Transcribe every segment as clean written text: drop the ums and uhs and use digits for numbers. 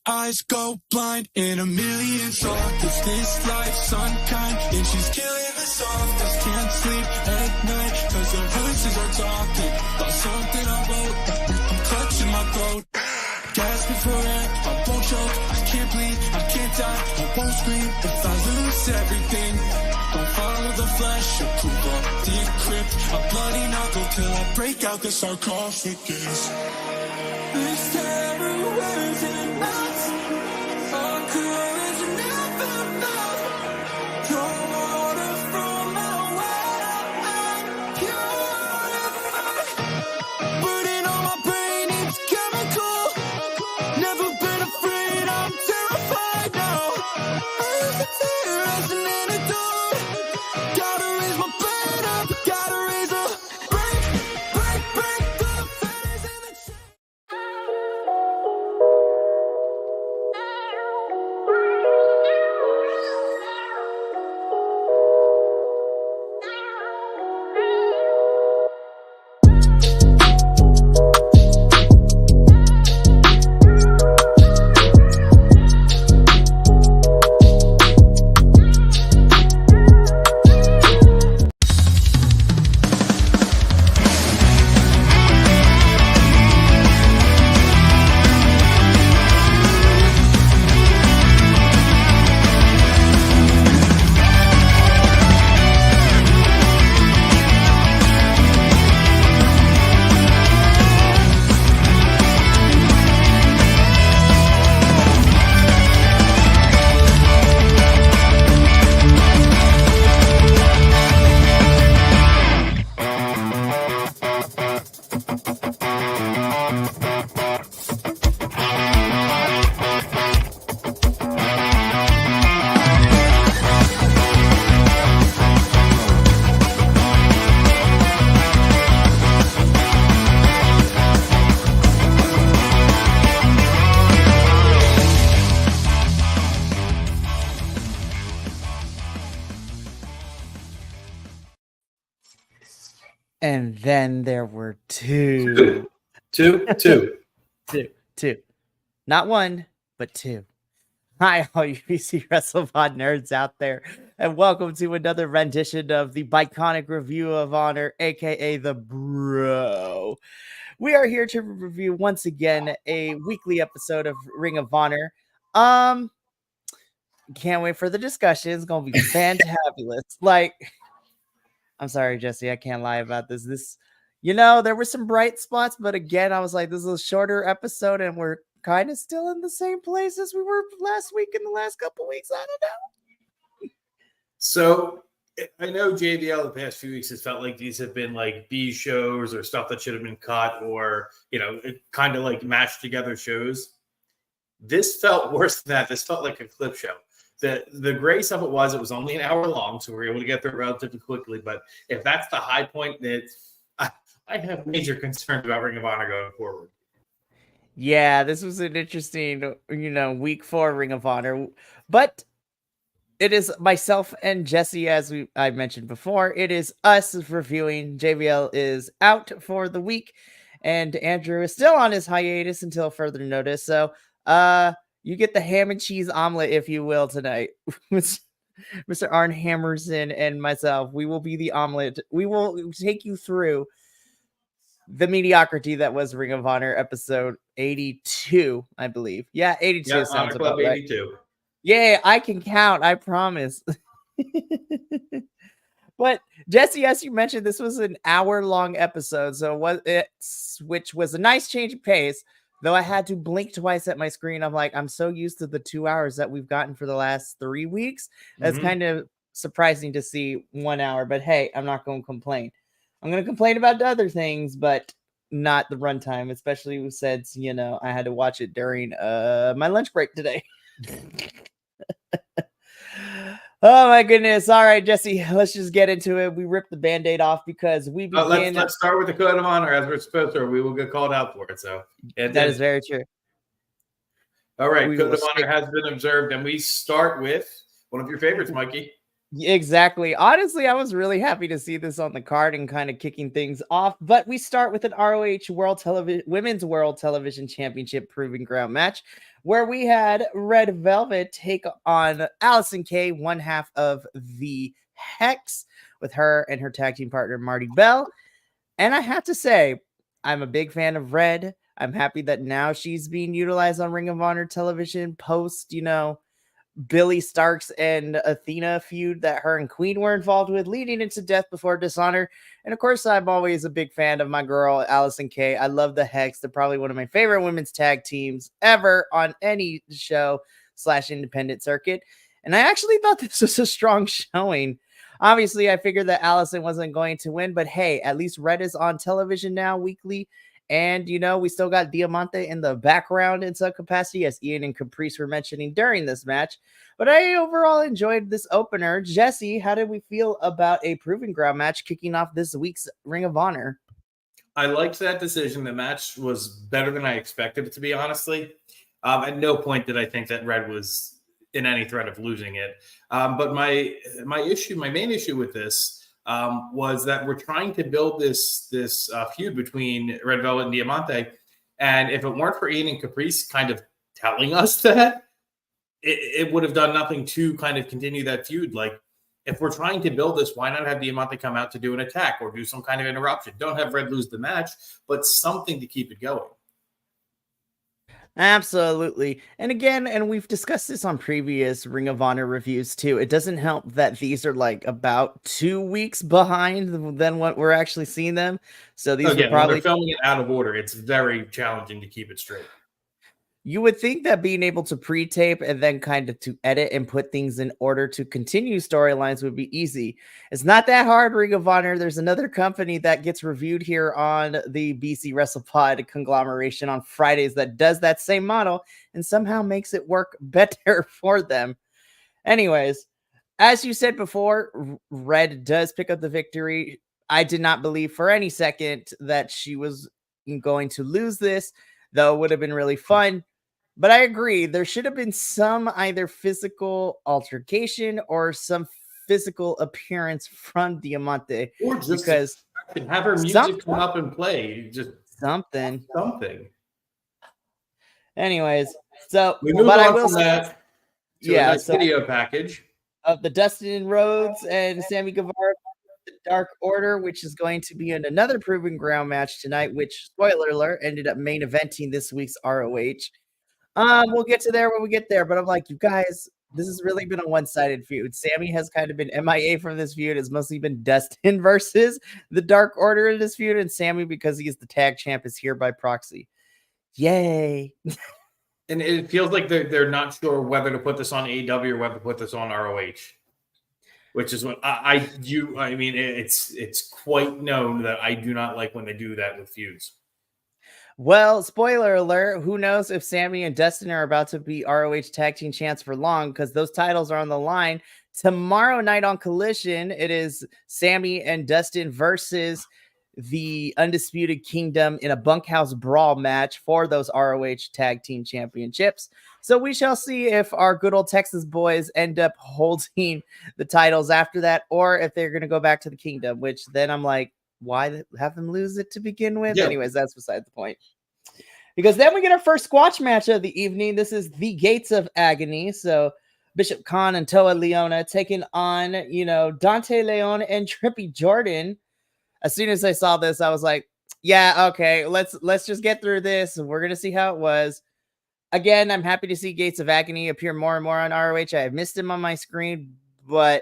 Eyes go blind in a million thoughts. Is this life's unkind? And she's killing us off. Just can't sleep at night, cause the voices are talking about something I wrote. I'm clutching my throat, gasping for air. I won't choke, I can't bleed, I can't die, I won't scream if I lose everything. Don't follow the flesh, approval, decrypt a bloody knuckle till I break out the sarcophagus. This terror wears in knots. Our courage never melts. Draw water from my well. I'm purified. Burning on my brain, it's chemical. Never been afraid, I'm terrified now. I use the tear as an antidote. Gotta raise my blade up, gotta raise a break the fetters and the chains. And then there were two. Two. Not one, but two. Hi, all you PC WrestlePod nerds out there, and welcome to another rendition of the Biconic Review of Honor, aka the Bro. We are here to review once again a weekly episode of Ring of Honor. Can't wait for the discussion. It's gonna be fantabulous. I'm sorry, Jesse, I can't lie about this. There were some bright spots, but again, I was like, this is a shorter episode, and we're kind of still in the same place as we were last week in the last couple weeks. I don't know. So I know JBL the past few weeks has felt like these have been like B shows or stuff that should have been cut or, kind of like mashed together shows. This felt worse than that. This felt like a clip show. The grace of it was only an hour long, so we were able to get through it relatively quickly. But if that's the high point, that I have major concerns about Ring of Honor going forward. Yeah, this was an interesting, week 4 Ring of Honor. But it is myself and Jesse, as I mentioned before. It is us reviewing. JVL is out for the week, and Andrew is still on his hiatus until further notice. So, you get the ham and cheese omelet, if you will, tonight. Mr. Arn Hammerson and myself. We will be the omelet. We will take you through the mediocrity that was Ring of Honor episode 82, I believe. Yeah, 82 Yeah, sounds Honor Club about right. 82. Yeah, I can count. I promise. But Jesse, as you mentioned, this was an hour-long episode, so which was a nice change of pace. Though I had to blink twice at my screen. I'm like, I'm so used to the 2 hours that we've gotten for the last 3 weeks. That's kind of surprising to see 1 hour. But hey, I'm not going to complain. I'm going to complain about the other things, but not the runtime, especially since, I had to watch it during my lunch break today. Oh my goodness. All right, Jesse, let's just get into it. We ripped the Band-Aid off because we began. Let's start with the code of honor as we're supposed to, or we will get called out for it. So that is very true. All right, code of honor has been observed, and we start with one of your favorites, Mikey. Exactly. Honestly, I was really happy to see this on the card and kind of kicking things off. But we start with an ROH Women's World Television Championship Proving Ground match, where we had Red Velvet take on Allison Kay, one half of the Hex, with her and her tag team partner Marty Bell. And I have to say, I'm a big fan of Red. I'm happy that now she's being utilized on Ring of Honor television post, Billy Starks and Athena feud that her and Queen were involved with, leading into Death Before Dishonor. And of course, I'm always a big fan of my girl, Allison Kay. I love the Hex. They're probably one of my favorite women's tag teams ever on any show / independent circuit. And I actually thought this was a strong showing. Obviously, I figured that Allison wasn't going to win, but hey, at least Red is on television now weekly. And, we still got Diamante in the background in some capacity, as Ian and Caprice were mentioning during this match. But I overall enjoyed this opener. Jesse, how did we feel about a Proving Ground match kicking off this week's Ring of Honor? I liked that decision. The match was better than I expected it to be, honestly. At no point did I think that Red was in any threat of losing it. But my main issue with this was that we're trying to build this feud between Red Velvet and Diamante, and if it weren't for Ian and Caprice kind of telling us that, it would have done nothing to kind of continue that feud. Like, if we're trying to build this, why not have Diamante come out to do an attack or do some kind of interruption? Don't have Red lose the match, but something to keep it going. Absolutely. And again, and we've discussed this on previous Ring of Honor reviews too, it doesn't help that these are like about 2 weeks behind than what we're actually seeing them. So these are probably when they're filming it out of order. It's very challenging to keep it straight. You would think that being able to pre-tape and then kind of to edit and put things in order to continue storylines would be easy. It's not that hard, Ring of Honor. There's another company that gets reviewed here on the BC WrestlePod conglomeration on Fridays that does that same model and somehow makes it work better for them. Anyways, as you said before, Red does pick up the victory. I did not believe for any second that she was going to lose this, though it would have been really fun. But I agree, there should have been some either physical altercation or some physical appearance from Diamante. Or just because have her music come up and play. Just something. Anyways, so we move on from that to a nice video package of the Dustin Rhodes and Sammy Guevara Dark Order, which is going to be in another Proving Ground match tonight, which, spoiler alert, ended up main eventing this week's ROH. We'll get to there when we get there, but I'm like, you guys, this has really been a one-sided feud. Sammy has kind of been MIA from this feud. It's mostly been Dustin versus the Dark Order in this feud, and Sammy, because he is the tag champ, is here by proxy. Yay. And it feels like they're not sure whether to put this on AEW or whether to put this on ROH. Which is what I mean, it's quite known that I do not like when they do that with feuds. Well, spoiler alert, who knows if Sammy and Dustin are about to be ROH Tag Team Champs for long, because those titles are on the line. Tomorrow night on Collision, it is Sammy and Dustin versus the Undisputed Kingdom in a bunkhouse brawl match for those ROH Tag Team Championships. So we shall see if our good old Texas boys end up holding the titles after that, or if they're going to go back to the kingdom, which then I'm like, why have them lose it to begin with? Yeah. Anyways, that's beside the point. Because then we get our first squash match of the evening. This is the Gates of Agony. So Bishop Khan and Toa Leona taking on, Dante Leon and Trippy Jordan. As soon as I saw this, I was like, yeah, okay, let's just get through this. We're gonna see how it was. Again, I'm happy to see Gates of Agony appear more and more on ROH. I have missed him on my screen, but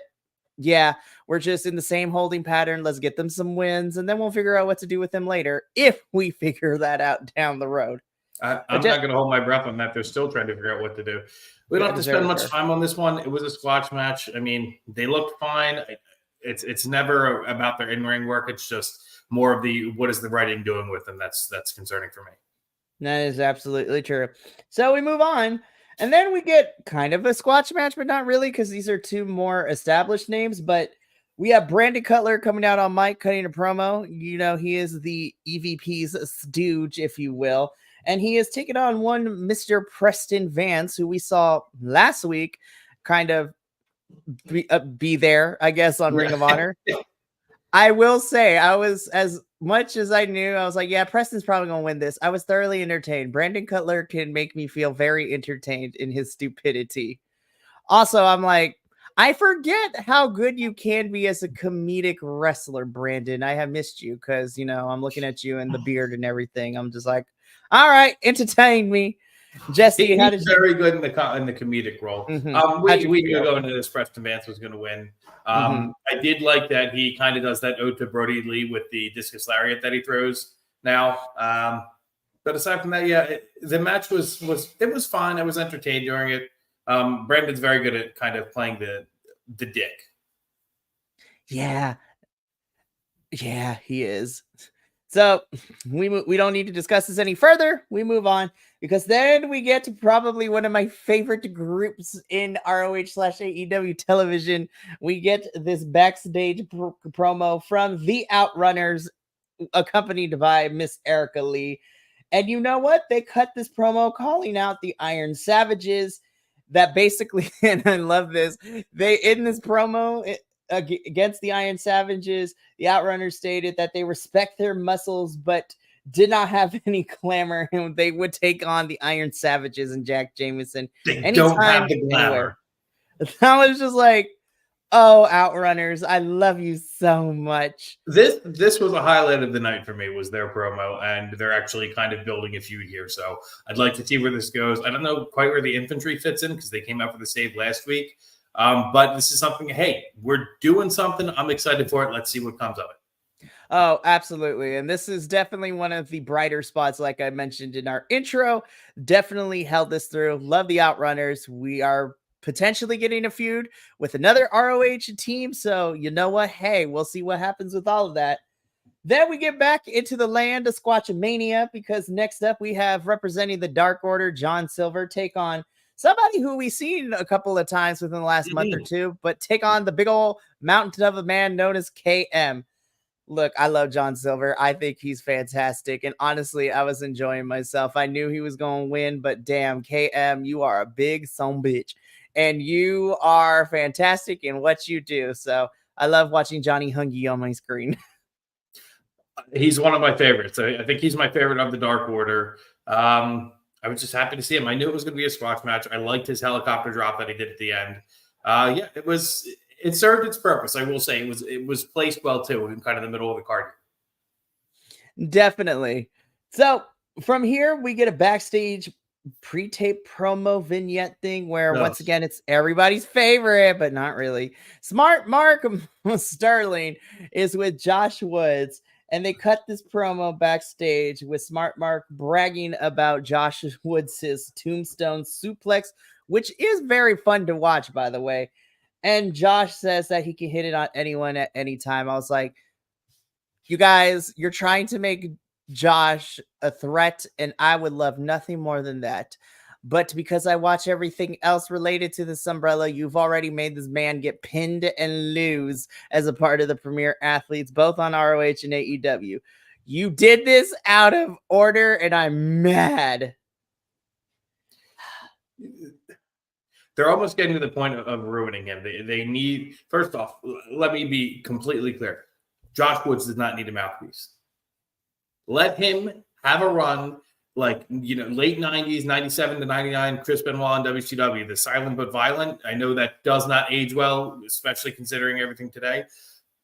yeah, we're just in the same holding pattern. Let's get them some wins, and then we'll figure out what to do with them later, if we figure that out down the road. I'm not going to hold my breath on that. They're still trying to figure out what to do. We don't have to spend much time on this one. It was a squash match. I mean, they looked fine. It's never about their in-ring work. It's just more of what is the writing doing with them. That's concerning for me. That is absolutely true. So we move on, and then we get kind of a squash match, but not really, because these are two more established names. But we have Brandon Cutler coming out on mic, cutting a promo. He is the EVP's stooge, if you will. And he is taking on one Mr. Preston Vance, who we saw last week kind of be there, I guess, on Ring of Honor. I will say, I was, as much as I knew, I was like, yeah, Preston's probably going to win this. I was thoroughly entertained. Brandon Cutler can make me feel very entertained in his stupidity. Also, I'm like, I forget how good you can be as a comedic wrestler, Brandon. I have missed you because, I'm looking at you and the beard and everything. I'm just like, all right, entertain me. Jesse, how did you... Very good in the comedic role. Mm-hmm. We knew going into this Preston Vance was going to win. I did like that he kind of does that ode to Brody Lee with the discus lariat that he throws now. But aside from that, yeah, the match was fine. I was entertained during it. Brandon's very good at kind of playing the dick. Yeah, he is. So we don't need to discuss this any further. We move on, because then we get to probably one of my favorite groups in ROH/AEW television. We get this backstage promo from the Outrunners, accompanied by Miss Erica Lee. And you know what? They cut this promo calling out the Iron Savages. That basically, and I love this, in this promo against the Iron Savages, the Outrunners stated that they respect their muscles, but did not have any clamor, and they would take on the Iron Savages and Jack Jameson anytime, don't have the glamour. I was just like, oh, Outrunners, I love you so much. This was a highlight of the night for me, was their promo, and they're actually kind of building a feud here. So I'd like to see where this goes. I don't know quite where the infantry fits in, because they came out for the save last week. But this is something, hey, we're doing something. I'm excited for it. Let's see what comes of it. Oh, absolutely. And this is definitely one of the brighter spots, like I mentioned in our intro. Definitely held this through. Love the Outrunners. We are potentially getting a feud with another ROH team. So you know what? Hey, we'll see what happens with all of that. Then we get back into the land of Squatchamania, because next up we have, representing the Dark Order, John Silver take on somebody who we've seen a couple of times within the last month or two, but take on the big old mountain of a man known as KM. Look, I love John Silver. I think he's fantastic. And honestly, I was enjoying myself. I knew he was going to win, but damn, KM, you are a big son bitch. And you are fantastic in what you do. So I love watching Johnny Hungy on my screen. He's one of my favorites. I think he's my favorite of the Dark Order. I was just happy to see him. I knew it was going to be a squash match. I liked his helicopter drop that he did at the end. It served its purpose. I will say it was placed well too, in kind of the middle of the card. Definitely. So from here, we get a backstage pre-tape promo vignette thing where once again, it's everybody's favorite, but not really. Smart Mark Sterling is with Josh Woods. And they cut this promo backstage with Smart Mark bragging about Josh Woods' tombstone suplex, which is very fun to watch, by the way. And Josh says that he can hit it on anyone at any time. I was like, you guys, you're trying to make Josh a threat, and I would love nothing more than that. But because I watch everything else related to this umbrella, you've already made this man get pinned and lose as a part of the Premier Athletes, both on ROH and AEW. You did this out of order, and I'm mad. they're almost getting to the point of ruining him. They need, first off, let me be completely clear. Josh Woods does not need a mouthpiece. Let him have a run like, late 90s, 97 to 99, Chris Benoit in WCW, the silent but violent. I know that does not age well, especially considering everything today.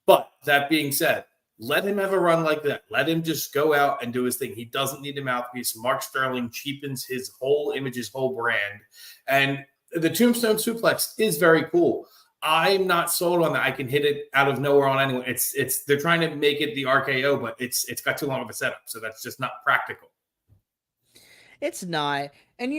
But that being said, let him have a run like that. Let him just go out and do his thing. He doesn't need a mouthpiece. Mark Sterling cheapens his whole image, his whole brand. And the Tombstone Suplex is very cool. I'm not sold on that. I can hit it out of nowhere on anyone. They're trying to make it the RKO, but it's got too long of a setup, so that's just not practical. It's not. And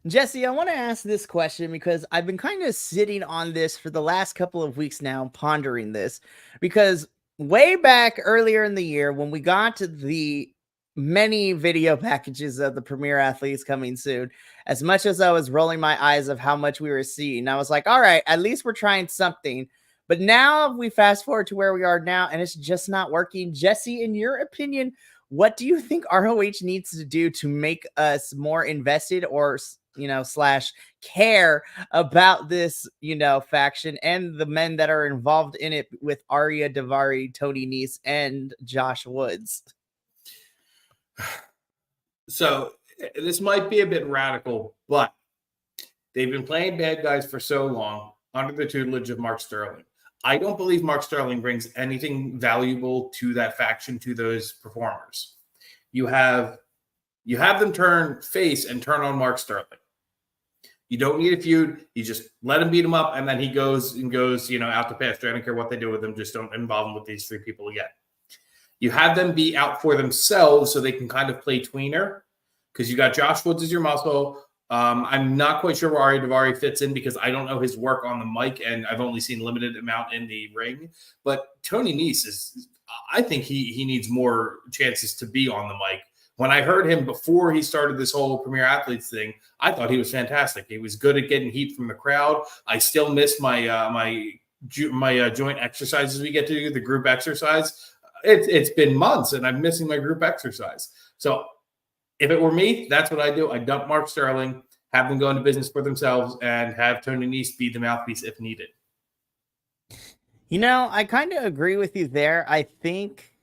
Jesse, I want to ask this question because I've been kind of sitting on this for the last couple of weeks now, pondering this, because way back earlier in the year when we got to the many video packages of the Premier Athletes coming soon, as much as I was rolling my eyes of how much we were seeing, I was like, all right, at least we're trying something. But now we fast forward to where we are now, and it's just not working. Jesse, in your opinion, what do you think ROH needs to do to make us more invested or, slash care about this, faction and the men that are involved in it with Arya Daivari, Tony Nese, and Josh Woods? So this might be a bit radical, but they've been playing bad guys for so long under the tutelage of Mark Sterling. I don't believe Mark Sterling brings anything valuable to that faction, to those performers. You have them turn face and turn on Mark Sterling. You don't need a feud. You just let him beat him up, and then he goes out to pasture. I don't care what they do with him. Just don't involve him with these three people again. You have them be out for themselves so they can kind of play tweener, because you got Josh Woods as your muscle. I'm not quite sure where Arya Daivari fits in because I don't know his work on the mic, and I've only seen limited amount in the ring. But Tony Nese I think he needs more chances to be on the mic. When I heard him before he started this whole Premier Athletes thing, I thought he was fantastic. He was good at getting heat from the crowd. I still miss my joint exercises we get to do, the group exercise. It's been months, and I'm missing my group exercise. So if it were me, that's what I do. I dump Mark Sterling, have them go into business for themselves, and have Tony Nese be the mouthpiece if needed. I kind of agree with you there. I think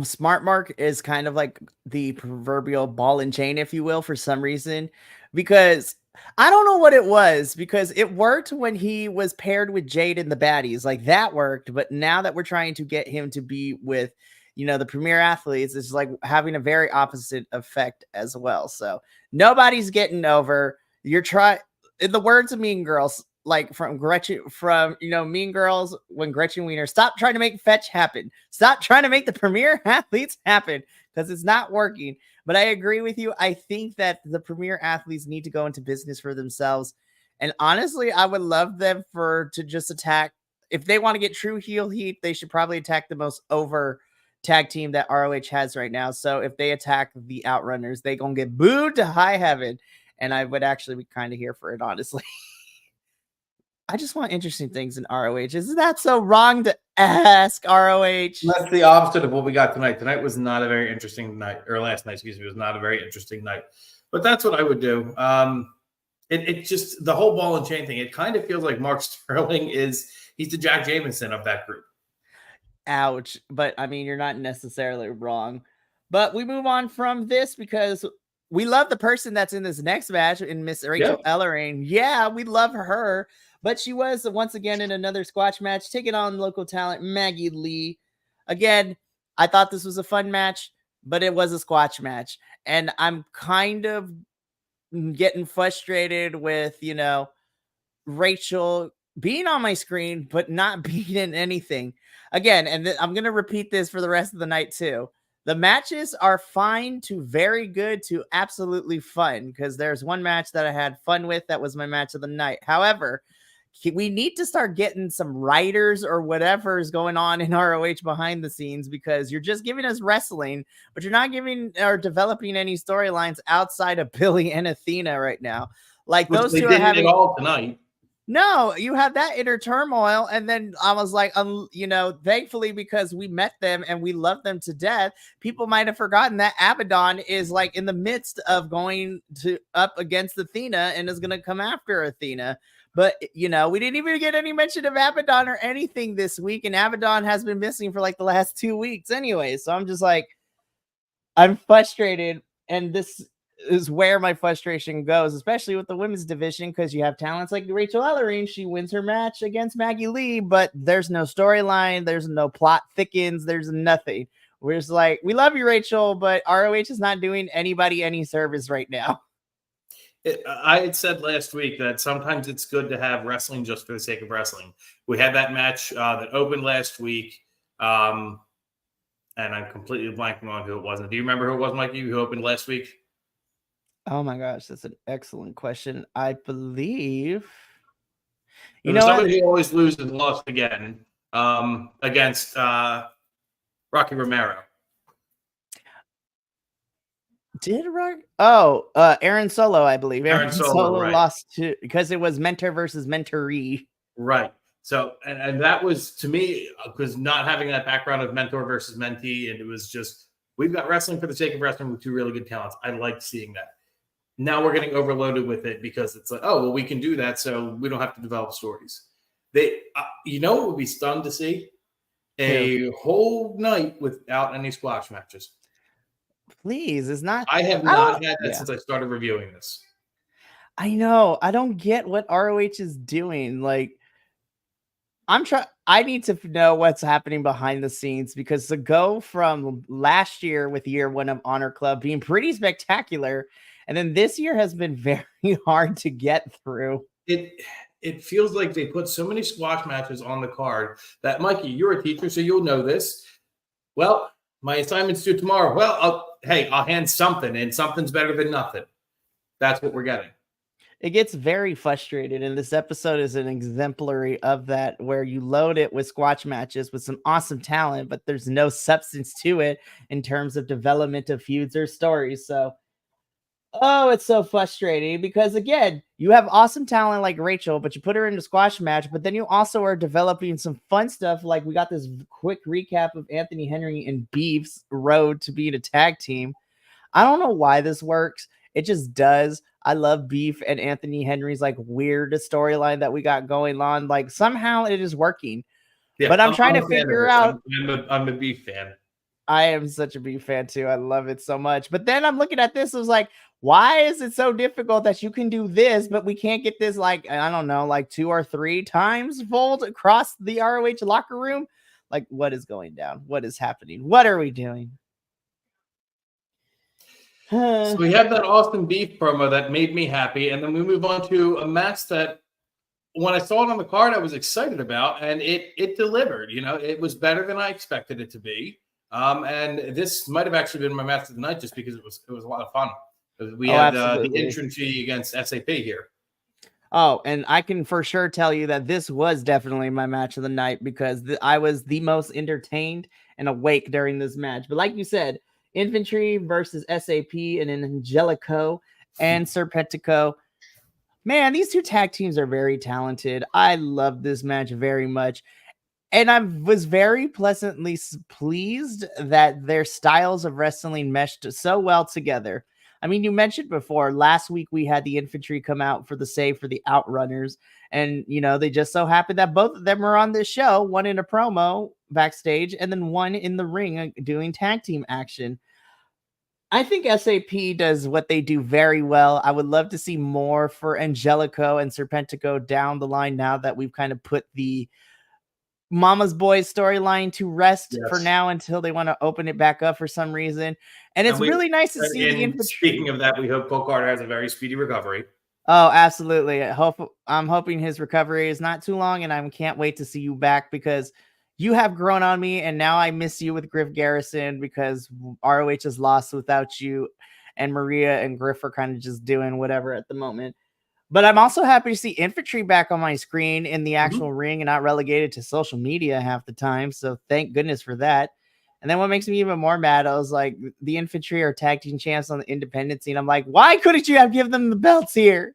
Smart Mark is kind of like the proverbial ball and chain, if you will, for some reason, because I don't know what it was, because it worked when he was paired with Jade in the Baddies. Like, that worked. But now that we're trying to get him to be with, the Premier Athletes, it's like having a very opposite effect as well. So nobody's getting over. You're trying, in the words of Mean Girls, like from Gretchen, Mean Girls, when Gretchen Wiener, stop trying to make fetch happen. Stop trying to make the Premier Athletes happen, because it's not working. But I agree with you. I think that the Premier Athletes need to go into business for themselves. And honestly, I would love them to just attack. If they want to get true heel heat, they should probably attack the most over tag team that ROH has right now. So if they attack the Outrunners, they gonna get booed to high heaven. And I would actually be kind of here for it, honestly. I just want interesting things in ROH. Isn't that so wrong to ask, ROH? That's the opposite of what we got tonight. Tonight was not a very interesting night, or last night, excuse me, was not a very interesting night. But that's what I would do. It just, the whole ball and chain thing, it kind of feels like Mark Sterling he's the Jack Jameson of that group. Ouch. But I mean, you're not necessarily wrong. But we move on from this because we love the person that's in this next match, in Miss Rachel Ellering. Yeah, we love her. But she was once again in another squash match, taking on local talent Maggie Lee. Again, I thought this was a fun match, but it was a squash match. And I'm kind of getting frustrated with, Rachel being on my screen, but not being in anything. Again, and I'm going to repeat this for the rest of the night too. The matches are fine to very good to absolutely fun, because there's one match that I had fun with. That was my match of the night. However, we need to start getting some writers or whatever is going on in ROH behind the scenes, because you're just giving us wrestling, but you're not giving or developing any storylines outside of Billy and Athena right now. Like, those two are having it all tonight. No, you had that inner turmoil, and then I was like, thankfully, because we met them and we love them to death, people might have forgotten that Abaddon is like in the midst of going to up against Athena and is going to come after Athena. But we didn't even get any mention of Abaddon or anything this week, and Abaddon has been missing for like the last 2 weeks anyway. So I'm just like, I'm frustrated, and this is where my frustration goes, especially with the women's division, because you have talents like Rachel Ellering. She wins her match against Maggie Lee, but there's no storyline, there's no plot thickens, there's nothing. We're just like, we love you, Rachel, but ROH is not doing anybody any service right now. I had said last week that sometimes it's good to have wrestling just for the sake of wrestling. We had that match that opened last week, and I'm completely blanking on who it was. Do you remember who it was, Mikey, who opened last week? Oh my gosh, that's an excellent question. I believe somebody who always loses and lost again against Rocky Romero. Did Rock? Oh, Aaron Solo, I believe. Aaron Solo right. lost to because it was mentor versus mentoree. Right. So, and that was, to me, because not having that background of mentor versus mentee, and it was just, we've got wrestling for the sake of wrestling with two really good talents. I liked seeing that. Now we're getting overloaded with it because it's like, oh, well, we can do that, so we don't have to develop stories. What would be stunned to see? A whole night without any squash matches. Please, it's not. I have not had that since I started reviewing this. I know. I don't get what ROH is doing. Like, I need to know what's happening behind the scenes, because to go from last year with year one of Honor Club being pretty spectacular, and then this year has been very hard to get through. It feels like they put so many squash matches on the card that, Mikey, you're a teacher, so you'll know this. Well, my assignment's due tomorrow. Well, I'll hand something, and something's better than nothing. That's what we're getting. It gets very frustrated, and this episode is an exemplary of that, where you load it with squash matches with some awesome talent, but there's no substance to it in terms of development of feuds or stories. So, it's so frustrating, because again, you have awesome talent like Rachel, but you put her in a squash match, but then you also are developing some fun stuff. Like, we got this quick recap of Anthony Henry and Beef's road to being a tag team. I don't know why this works. It just does. I love Beef and Anthony Henry's like weird storyline that we got going on. Like, somehow it is working. Yeah, but I'm trying to figure out. I'm a Beef fan. I am such a Beef fan too. I love it so much. But then I'm looking at this, I was like, why is it so difficult that you can do this, but we can't get this, like, I don't know, like 2 or 3 times fold across the ROH locker room? Like, what is going down? What is happening? What are we doing? So we had that Austin Beef promo that made me happy, and then we move on to a match that, when I saw it on the card, I was excited about, and it delivered. It was better than I expected it to be. And this might have actually been my match of the night, just because it was a lot of fun. We had the infantry against SAP here. Oh, and I can for sure tell you that this was definitely my match of the night, because I was the most entertained and awake during this match. But like you said, infantry versus SAP and then Angelico and Serpentico. Man, these two tag teams are very talented. I love this match very much. And I was very pleasantly pleased that their styles of wrestling meshed so well together. I mean, you mentioned before, last week we had the infantry come out for the save for the Outrunners. And, they just so happened that both of them were on this show, one in a promo backstage and then one in the ring doing tag team action. I think SAP does what they do very well. I would love to see more for Angelico and Serpentico down the line, now that we've kind of put the Mama's Boys storyline to rest for now, until they want to open it back up for some reason. And it's really nice to see the infantry. Speaking of that, we hope Cole Carter has a very speedy recovery. Oh, absolutely. I'm hoping his recovery is not too long, and I can't wait to see you back, because you have grown on me, and now I miss you with Griff Garrison, because ROH is lost without you, and Maria and Griff are kind of just doing whatever at the moment. But I'm also happy to see infantry back on my screen in the actual ring and not relegated to social media half the time. So thank goodness for that. And then what makes me even more mad, I was like, the infantry are tag team champs on the independent scene. I'm like, why couldn't you have given them the belts here?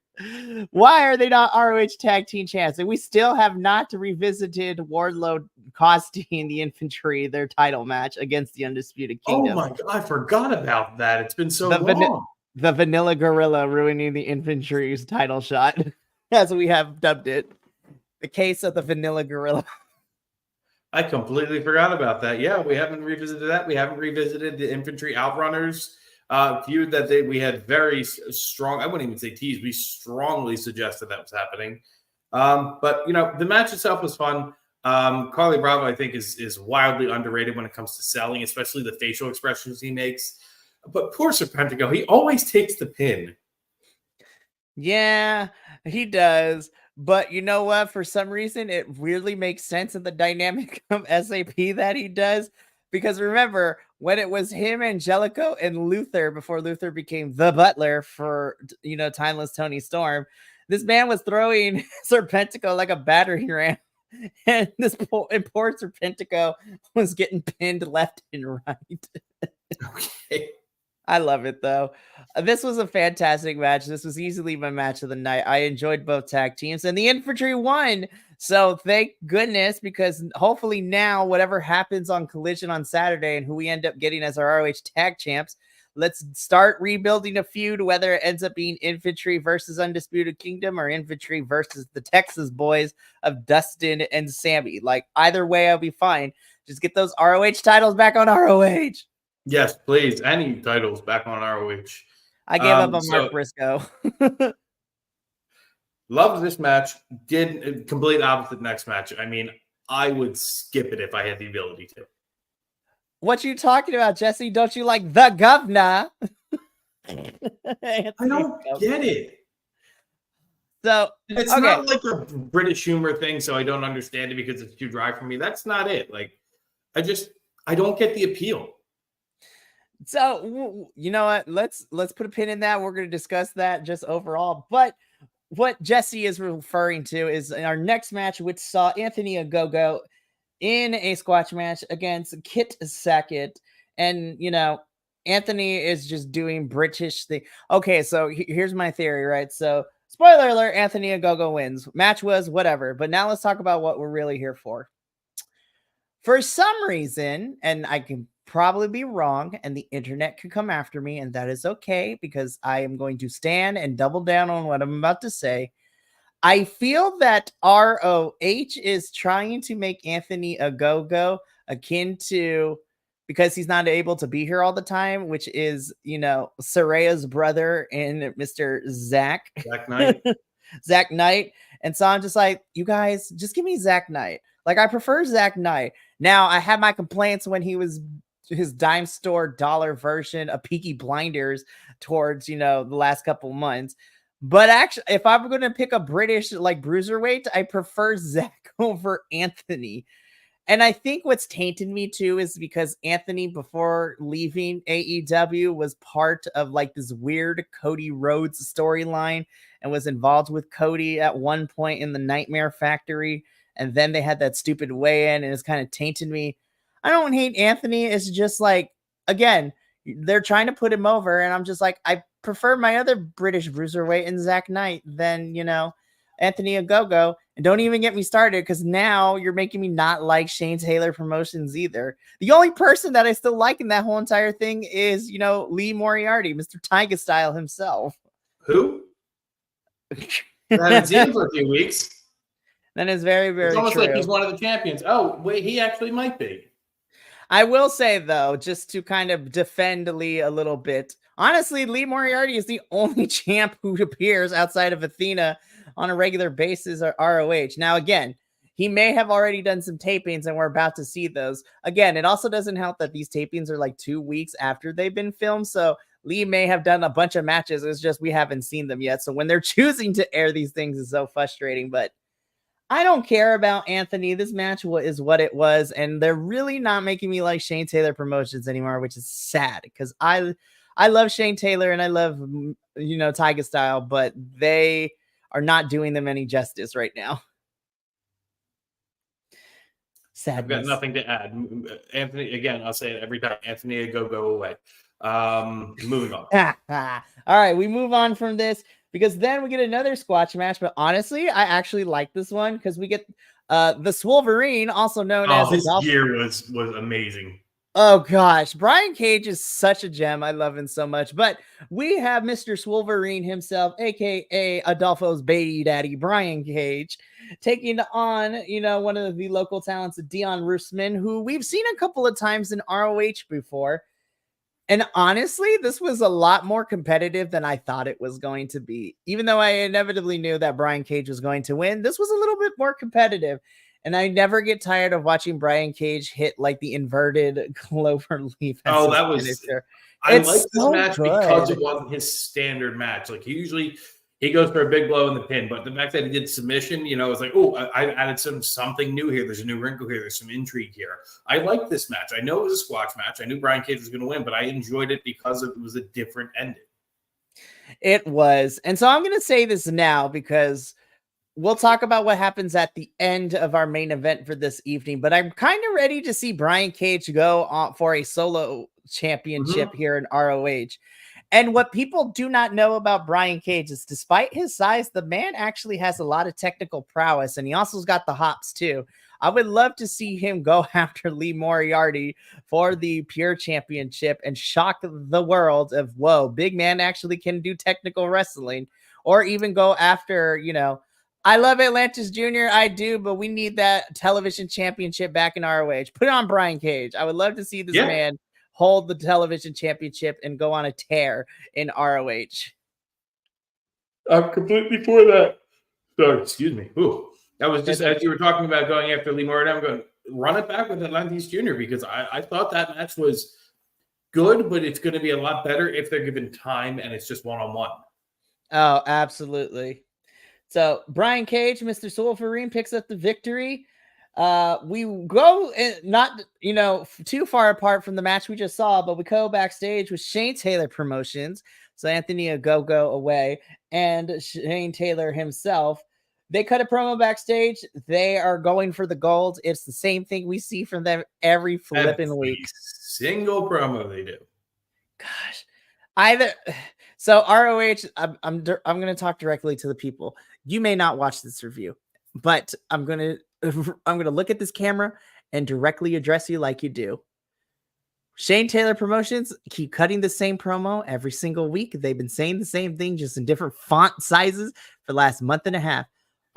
Why are they not ROH tag team champs? And we still have not revisited Wardlow costing the infantry their title match against the Undisputed Kingdom. Oh my God, I forgot about that. It's been so the long. The Vanilla Gorilla ruining the infantry's title shot, as we have dubbed it. The case of the Vanilla Gorilla. I completely forgot about that. Yeah, we haven't revisited that. We haven't revisited the infantry outrunners feud that we had very strong. I wouldn't even say tease. We strongly suggested that was happening. But the match itself was fun. Carly Bravo, I think, is wildly underrated when it comes to selling, especially the facial expressions he makes. But poor Serpentico, he always takes the pin. Yeah, he does. But you know what? For some reason, it really makes sense in the dynamic of SAP that he does. Because remember, when it was him, Angelico, and Luther, before Luther became the butler for, Timeless Tony Storm, this man was throwing Serpentico like a battering ram. And poor Serpentico was getting pinned left and right. Okay. I love it, though. This was a fantastic match. This was easily my match of the night. I enjoyed both tag teams, and the infantry won. So thank goodness, because hopefully now, whatever happens on Collision on Saturday and who we end up getting as our ROH tag champs, let's start rebuilding a feud, whether it ends up being infantry versus Undisputed Kingdom or infantry versus the Texas boys of Dustin and Sammy. Like, either way, I'll be fine. Just get those ROH titles back on ROH. Yes, please. Any titles back on ROH. I gave up on Mark Briscoe. Loved this match. Did complete opposite next match. I mean, I would skip it if I had the ability to. What you talking about, Jesse? Don't you like the governor? I don't get it. So it's not like a British humor thing, so I don't understand it because it's too dry for me. That's not it. Like, I don't get the appeal. So you know what? Let's put a pin in that. We're going to discuss that just overall. But what Jesse is referring to is in our next match, which saw Anthony Ogogo in a squash match against Kit Sackett. And, Anthony is just doing British thing. Okay, so here's my theory, right? So, spoiler alert, Anthony Ogogo wins. Match was whatever. But now let's talk about what we're really here for. For some reason, and I can probably be wrong, and the internet could come after me, and that is okay, because I am going to stand and double down on what I'm about to say. I feel that ROH is trying to make Anthony Ogogo akin to, because he's not able to be here all the time, which is, Saraya's brother and Mr. Zach Knight. Zach Knight. And so I'm just like, you guys, just give me Zach Knight. Like, I prefer Zach Knight. Now, I had my complaints when he was his dime store dollar version of Peaky Blinders towards, the last couple months. But actually, if I'm going to pick a British, like, bruiserweight, I prefer Zach over Anthony. And I think what's tainted me, too, is because Anthony, before leaving AEW, was part of, like, this weird Cody Rhodes storyline and was involved with Cody at one point in the Nightmare Factory. And then they had that stupid weigh-in, and it's kind of tainted me. I don't hate Anthony. It's just like, again, they're trying to put him over, and I'm just like, I prefer my other British bruiserweight in Zach Knight than, Anthony Ogogo. And don't even get me started, because now you're making me not like Shane Taylor Promotions either. The only person that I still like in that whole entire thing is, Lee Moriarty, Mr. Tiger Style himself. Who? I haven't seen him for a few weeks. That is very, very It's almost true. like he's one of the champions. Oh, wait, he actually might be. I will say, though, just to kind of defend Lee a little bit, honestly, Lee Moriarty is the only champ who appears outside of Athena on a regular basis or ROH. Now, again, he may have already done some tapings, and we're about to see those. Again, it also doesn't help that these tapings are like 2 weeks after they've been filmed, so Lee may have done a bunch of matches. It's just we haven't seen them yet. So when they're choosing to air these things, it's so frustrating, but I don't care about Anthony. This match is what it was, and they're really not making me like Shane Taylor Promotions anymore, which is sad, because I love Shane Taylor and I love, Tiger Style, but they are not doing them any justice right now. I've got Sadness. nothing to add. Anthony, again, I'll say it every time. Anthony, go away. Moving on. All right, we move on from this because then we get another squash match. But honestly, I actually like this one because we get the Swolverine, also known as this year was amazing. Oh gosh, Brian Cage is such a gem. I love him so much. But we have Mr. Swolverine himself, aka Adolfo's baby daddy, Brian Cage, taking on, one of the local talents, Dion Roosman, who we've seen a couple of times in ROH before. And honestly, this was a lot more competitive than I thought it was going to be. Even though I inevitably knew that Brian Cage was going to win, this was a little bit more competitive. And I never get tired of watching Brian Cage hit like the inverted clover leaf. Oh, that was finisher. I like this so match because it wasn't his standard match. Like he goes for a big blow in the pin, but the fact that he did submission, it's like, oh, I added something new here. There's a new wrinkle here. There's some intrigue here. I like this match. I know it was a squash match. I knew Brian Cage was going to win, but I enjoyed it because it was a different ending. It was. And so I'm going to say this now because we'll talk about what happens at the end of our main event for this evening, but I'm kind of ready to see Brian Cage go on for a solo championship here in ROH. And what people do not know about Brian Cage is despite his size, the man actually has a lot of technical prowess, and he also's got the hops too. I would love to see him go after Lee Moriarty for the Pure Championship and shock the world of, whoa, big man actually can do technical wrestling, or even go after, I love Atlantis Jr. I do, but we need that television championship back in ROH. Put it on Brian Cage. I would love to see this man hold the television championship and go on a tear in ROH. I'm completely for that. Sorry, excuse me. Ooh, that was just as you were talking about going after Lee Moriarty. I'm going run it back with Atlantis Jr. because I thought that match was good, but it's going to be a lot better if they're given time and it's just one-on-one. Oh, absolutely. So Brian Cage, Mr. Swolverine, picks up the victory. We go not, too far apart from the match we just saw, but we go backstage with Shane Taylor Promotions. So Anthony Ogogo away and Shane Taylor himself. They cut a promo backstage. They are going for the gold. It's the same thing we see from them every flipping week. Single promo they do. Gosh, so ROH. I'm going to talk directly to the people. You may not watch this review, but I'm going to look at this camera and directly address you like you do. Shane Taylor Promotions keep cutting the same promo every single week. They've been saying the same thing, just in different font sizes for the last month and a half.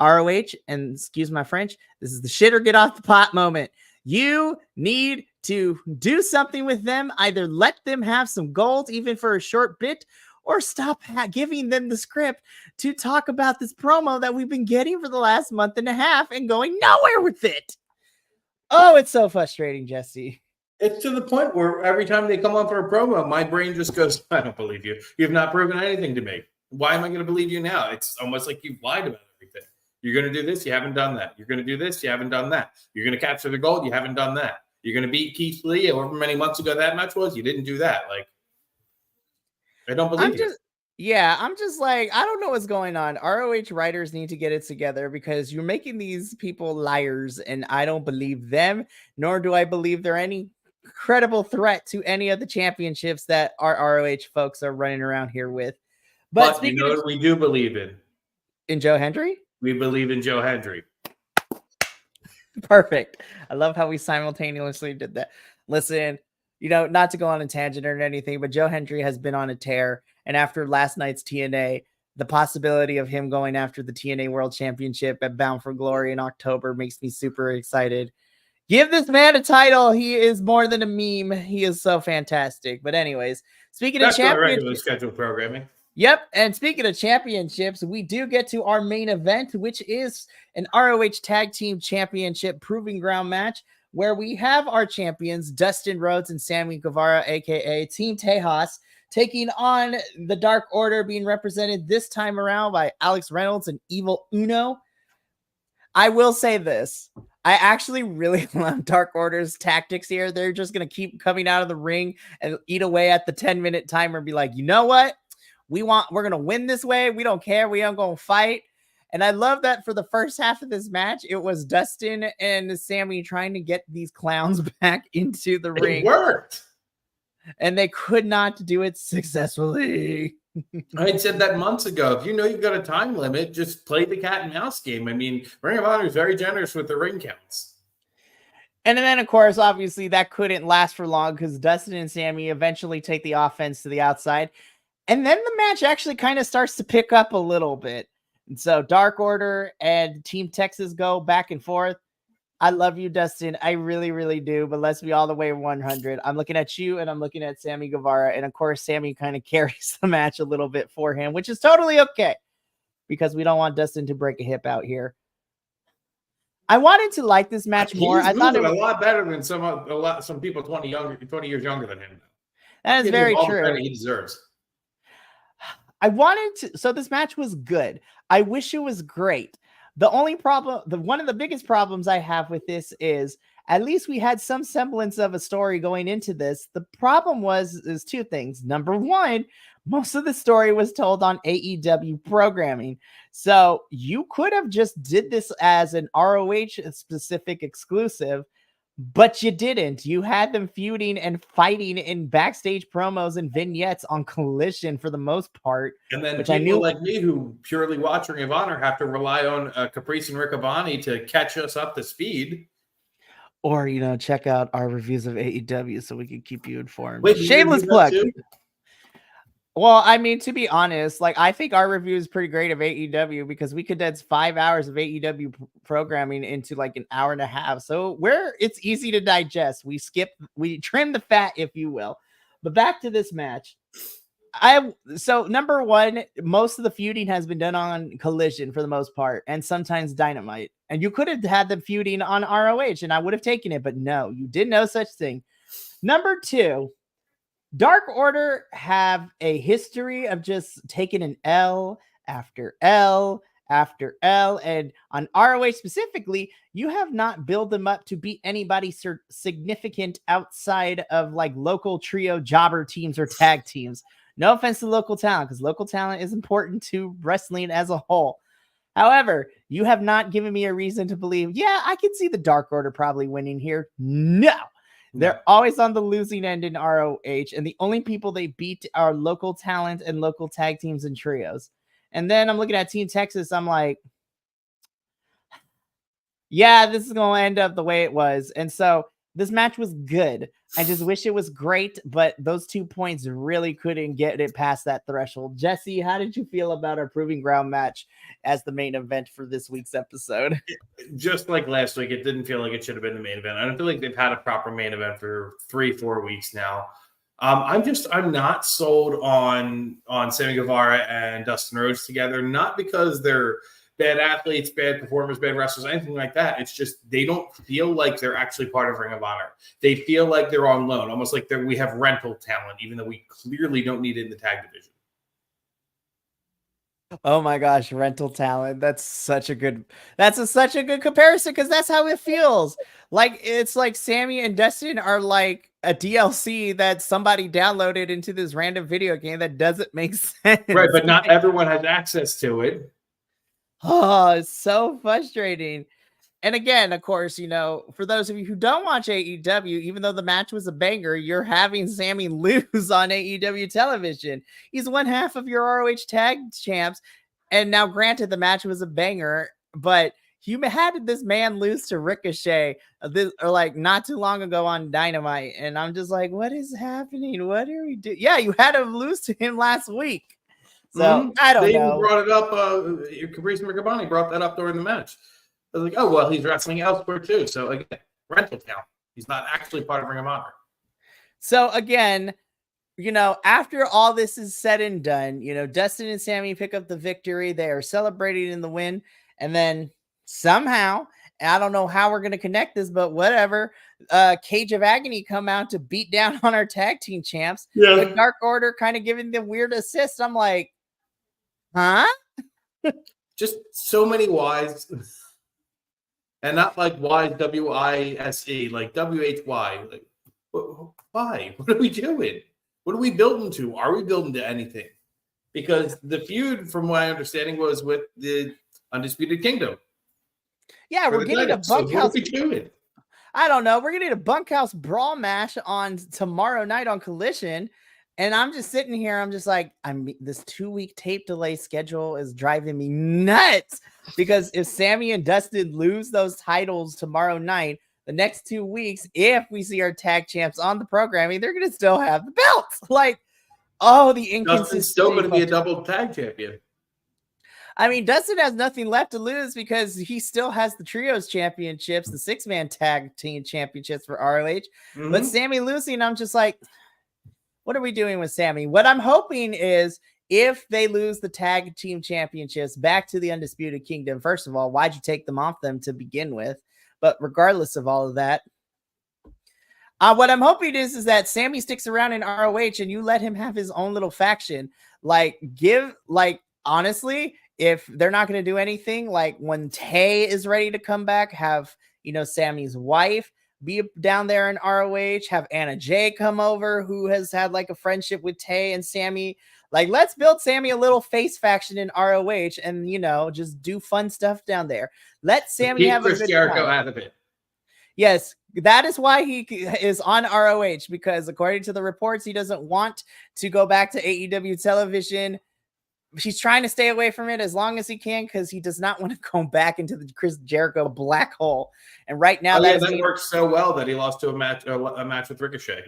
ROH, and excuse my French, this is the shit or get off the pot moment. You need to do something with them. Either let them have some gold, even for a short bit, or stop giving them the script to talk about this promo that we've been getting for the last month and a half and going nowhere with it. Oh, it's so frustrating, Jesse. It's to the point where every time they come on for a promo, my brain just goes, I don't believe you. You've not proven anything to me. Why am I going to believe you now? It's almost like you've lied about everything. You're going to do this, you haven't done that. You're going to do this, you haven't done that. You're going to capture the gold, you haven't done that. You're going to beat Keith Lee, however many months ago that match was, you didn't do that. Like, I don't believe you. I'm just like, I don't know what's going on. ROH writers need to get it together because you're making these people liars, and I don't believe them, nor do I believe they're any credible threat to any of the championships that our ROH folks are running around here with. But speaking of, we do believe in Joe Hendry? We believe in Joe Hendry. Perfect. I love how we simultaneously did that. Listen, not to go on a tangent or anything, but Joe Hendry has been on a tear. And after last night's TNA, the possibility of him going after the TNA World Championship at Bound for Glory in October makes me super excited. Give this man a title. He is more than a meme. He is so fantastic. But anyways, speaking of championships, regular scheduled programming. Yep. And speaking of championships, we do get to our main event, which is an ROH Tag Team Championship Proving Ground match, where we have our champions, Dustin Rhodes and Sammy Guevara, a.k.a. Team Tejas, taking on the Dark Order, being represented this time around by Alex Reynolds and Evil Uno. I will say this. I actually really love Dark Order's tactics here. They're just going to keep coming out of the ring and eat away at the 10-minute timer and be like, you know what? We're going to win this way. We don't care. We aren't going to fight. And I love that for the first half of this match, it was Dustin and Sammy trying to get these clowns back into the ring. It worked. And they could not do it successfully. I had said that months ago. If you know you've got a time limit, just play the cat and mouse game. I mean, Ring of Honor is very generous with the ring counts. And then, of course, obviously, that couldn't last for long because Dustin and Sammy eventually take the offense to the outside. And then the match actually kind of starts to pick up a little bit. And so Dark Order and Team Texas go back and forth. I love you, Dustin. I really, really do. But let's be all the way 100. I'm looking at you and I'm looking at Sammy Guevara. And of course, Sammy kind of carries the match a little bit for him, which is totally okay because we don't want Dustin to break a hip out here. I wanted to like this match more. I thought it was a lot better than some people 20 years younger than him. That is very true. He deserves. I wanted to. So this match was good. I wish it was great. The only problem, one of the biggest problems I have with this is at least we had some semblance of a story going into this. The problem is two things. Number one, most of the story was told on AEW programming. So you could have just did this as an ROH specific exclusive, but you didn't. You had them feuding and fighting in backstage promos and vignettes on Collision for the most part. And then people like me who purely watch Ring of Honor have to rely on Caprice and Riccaboni to catch us up to speed. Or, check out our reviews of AEW so we can keep you informed. Wait, shameless plug. Well, I mean, to be honest, I think our review is pretty great of AEW because we condensed 5 hours of AEW programming into an hour and a half. So it's easy to digest. We trim the fat, if you will. But back to this match. So number one, most of the feuding has been done on Collision for the most part, and sometimes Dynamite. And you could have had them feuding on ROH, and I would have taken it, but no, you did no such thing. Number two, Dark Order have a history of just taking an L after L after L. And on ROH specifically, you have not built them up to beat anybody significant outside of local trio jobber teams or tag teams. No offense to local talent, because local talent is important to wrestling as a whole. However, you have not given me a reason to believe, I could see the Dark Order probably winning here. No. They're always on the losing end in ROH, and the only people they beat are local talent and local tag teams and trios. And then I'm looking at Team Texas. I'm like, this is going to end up the way it was. And so this match was good. I just wish it was great, but those 2 points really couldn't get it past that threshold. Jesse, how did you feel about our Proving Ground match as the main event for this week's episode? Just like last week, it didn't feel like it should have been the main event. I don't feel like they've had a proper main event for 3-4 weeks now. I'm not sold on Sammy Guevara and Dustin Rhodes together, not because they're bad athletes, bad performers, bad wrestlers, anything like that. It's just they don't feel like they're actually part of Ring of Honor. They feel like they're on loan, almost like we have rental talent, even though we clearly don't need it in the tag division. Oh my gosh, rental talent. That's such a good comparison because that's how it feels. It's like Sammy and Dustin are like a DLC that somebody downloaded into this random video game that doesn't make sense. Right, but not everyone has access to it. Oh, it's so frustrating. And again, of course, for those of you who don't watch AEW, even though the match was a banger, you're having Sammy lose on AEW television. He's one half of your ROH tag champs. And now, granted, the match was a banger, but you had this man lose to Ricochet not too long ago on Dynamite. And I'm just like, what is happening? What are we doing? Yeah, you had him lose to him last week. So I don't know. They brought it up. Caprice and Riccaboni brought that up during the match. I was like, oh, well, he's wrestling elsewhere too. So again, rental talent. He's not actually part of Ring of Honor. So again, after all this is said and done, Dustin and Sammy pick up the victory. They are celebrating in the win. And then somehow, I don't know how we're going to connect this, but whatever, Cage of Agony come out to beat down on our tag team champs. Yeah. With Dark Order kind of giving the weird assist. I'm like, huh? Just so many Y's. And not like Y's, W-I-S-E, like W-H-Y. Like, why? What are we doing? What are we building to? Are we building to anything? Because the feud, from my understanding, was with the Undisputed Kingdom. Yeah, we're getting a bunkhouse. So what are we doing? I don't know. We're getting a bunkhouse brawl match on tomorrow night on Collision. And I'm just sitting here. I'm just like, this 2-week tape delay schedule is driving me nuts. Because if Sammy and Dustin lose those titles tomorrow night, the next 2 weeks, if we see our tag champs on the programming, they're going to still have the belts. Like, oh, the inconsistency. Dustin's still going to be a double tag champion. I mean, Dustin has nothing left to lose because he still has the trios championships, the 6-man tag team championships for ROH. Mm-hmm. But Sammy losing, I'm just like, what are we doing with Sammy? What I'm hoping is if they lose the tag team championships back to the Undisputed Kingdom, first of all, why'd you take them off them to begin with? But regardless of all of that, what I'm hoping is that Sammy sticks around in ROH and you let him have his own little faction. Honestly, if they're not going to do anything, like when Tay is ready to come back, have, Sammy's wife be down there in ROH, have Anna Jay come over, who has had like a friendship with Tay and Sammy. Like, let's build Sammy a little face faction in ROH and, just do fun stuff down there. Let Sammy have a good Jericho time. Out of it. Yes, that is why he is on ROH, because according to the reports, he doesn't want to go back to AEW television. He's trying to stay away from it as long as he can because he does not want to go back into the Chris Jericho black hole. And right now, that worked so well that he lost to a match with Ricochet.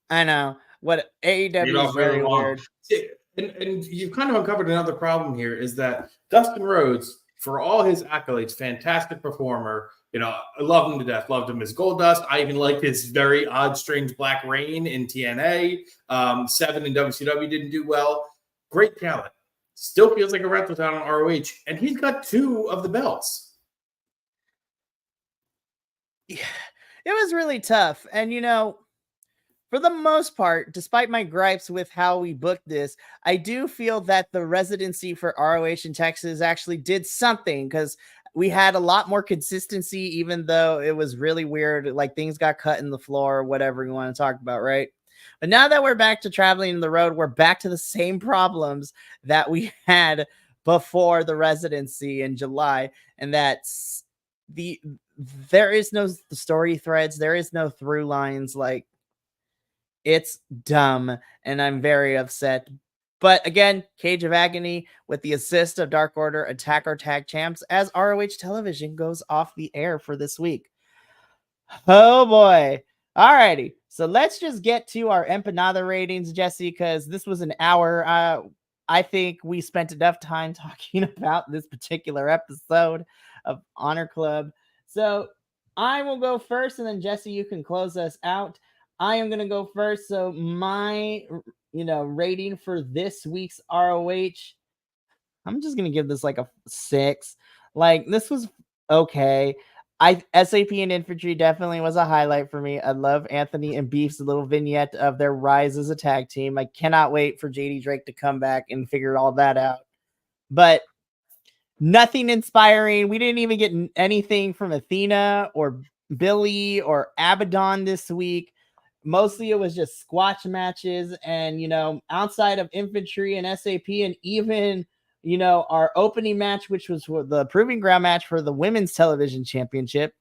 I know what AEW is very weird. And you've kind of uncovered another problem here is that Dustin Rhodes, for all his accolades, fantastic performer. I love him to death. Loved him as Goldust. I even liked his very odd, strange Black Reign in TNA. 7 in WCW didn't do well. Great talent. Still feels like a rental town on ROH, and he's got 2 of the belts. Yeah, it was really tough. And, for the most part, despite my gripes with how we booked this, I do feel that the residency for ROH in Texas actually did something because we had a lot more consistency, even though it was really weird. Like things got cut in the floor or whatever you want to talk about, right? But now that we're back to traveling the road, we're back to the same problems that we had before the residency in July. And that's there is no story threads. There is no through lines. Like, it's dumb. And I'm very upset. But again, Cage of Agony with the assist of Dark Order attack our tag champs as ROH television goes off the air for this week. Oh boy. Alrighty, so let's just get to our empanada ratings, Jesse, because this was an hour. I think we spent enough time talking about this particular episode of Honor Club. So I will go first, and then Jesse, you can close us out. I am going to go first. So my, rating for this week's ROH, I'm just going to give this like a 6. Like, this was okay. SAP and Infantry definitely was a highlight for me. I love Anthony and Beef's little vignette of their rise as a tag team. I cannot wait for JD Drake to come back and figure all that out. But nothing inspiring. We didn't even get anything from Athena or Billy or Abaddon this week. Mostly it was just squash matches. And, outside of Infantry and SAP and even our opening match, which was the Proving Ground match for the Women's Television Championship,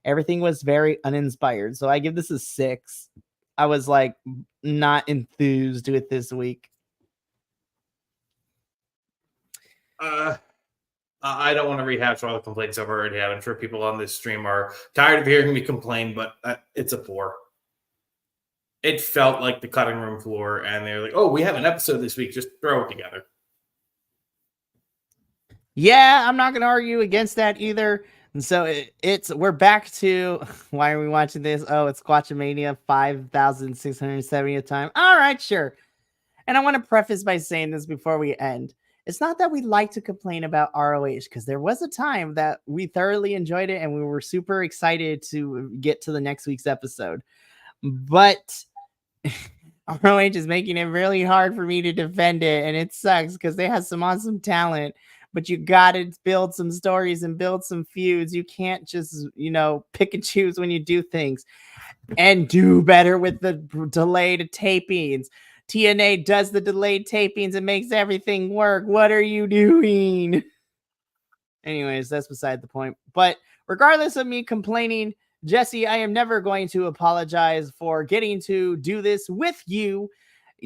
everything was very uninspired. So I give this a 6. I was like not enthused with this week. I don't want to rehash all the complaints I've already had. I'm sure people on this stream are tired of hearing me complain, but it's a 4. It felt like the cutting room floor, and they're like, oh, we have an episode this week. Just throw it together. Yeah, I'm not going to argue against that either. And so we're back to, why are we watching this? Oh, it's Squatchamania 5,670th time. All right, sure. And I want to preface by saying this before we end. It's not that we like to complain about ROH, because there was a time that we thoroughly enjoyed it and we were super excited to get to the next week's episode. But ROH is making it really hard for me to defend it, and it sucks because they have some awesome talent. But you got to build some stories and build some feuds. You can't just, pick and choose when you do things. And do better with the delayed tapings. TNA does the delayed tapings and makes everything work. What are you doing? Anyways, that's beside the point. But regardless of me complaining, Jesse, I am never going to apologize for getting to do this with you.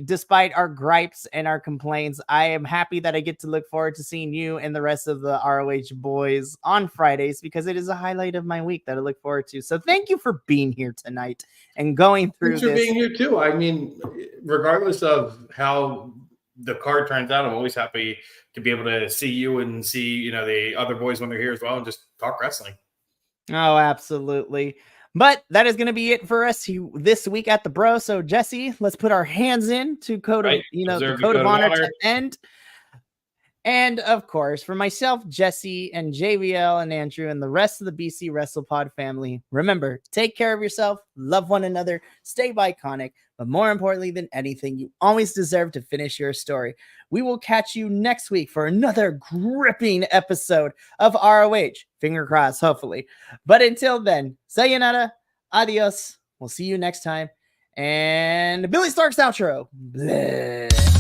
Despite our gripes and our complaints, I am happy that I get to look forward to seeing you and the rest of the ROH boys on Fridays, because it is a highlight of my week that I look forward to. So thank you for being here tonight and going through Thanks for this. being here too. I mean, regardless of how the card turns out, I'm always happy to be able to see you and see, the other boys when they're here as well, and just talk wrestling. Oh, absolutely. But that is going to be it for us this week at the Bro. So Jesse, let's put our hands in to the code of honor to end. And of course, for myself, Jesse, and JVL and Andrew and the rest of the BC WrestlePod family, remember, take care of yourself, love one another, stay iconic, but more importantly than anything, you always deserve to finish your story. We will catch you next week for another gripping episode of ROH. Finger crossed, hopefully. But until then, sayonara, adios. We'll see you next time. And Billy Stark's outro. Bleh.